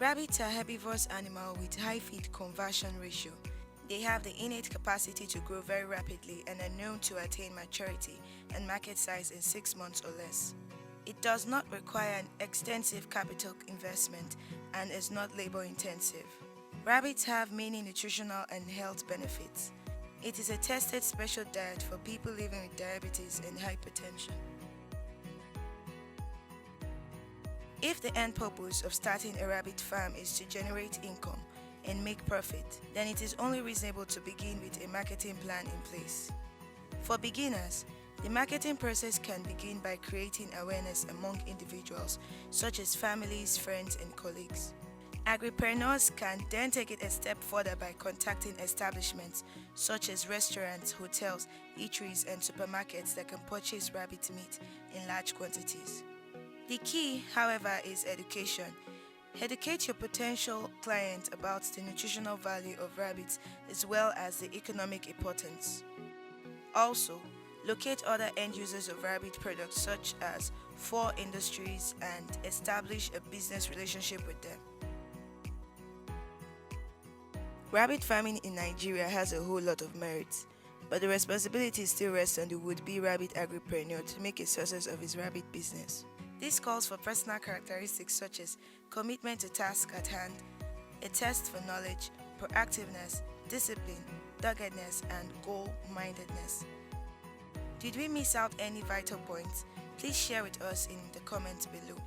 Rabbits are herbivorous animals with high feed conversion ratio. They have the innate capacity to grow very rapidly and are known to attain maturity and market size in 6 months or less. It does not require an extensive capital investment and is not labor intensive. Rabbits have many nutritional and health benefits. It is a tested special diet for people living with diabetes and hypertension. If the end purpose of starting a rabbit farm is to generate income and make profit, then it is only reasonable to begin with a marketing plan in place. For beginners, the marketing process can begin by creating awareness among individuals, such as families, friends, and colleagues. Agripreneurs can then take it a step further by contacting establishments such as restaurants, hotels, eateries, and supermarkets that can purchase rabbit meat in large quantities. The key, however, is education. Educate your potential client about the nutritional value of rabbits as well as the economic importance. Also, locate other end users of rabbit products such as for industries and establish a business relationship with them. Rabbit farming in Nigeria has a whole lot of merits, but the responsibility still rests on the would-be rabbit agripreneur to make a success of his rabbit business. This calls for personal characteristics such as commitment to task at hand, a thirst for knowledge, proactiveness, discipline, doggedness, and goal-mindedness. Did we miss out any vital points? Please share with us in the comments below.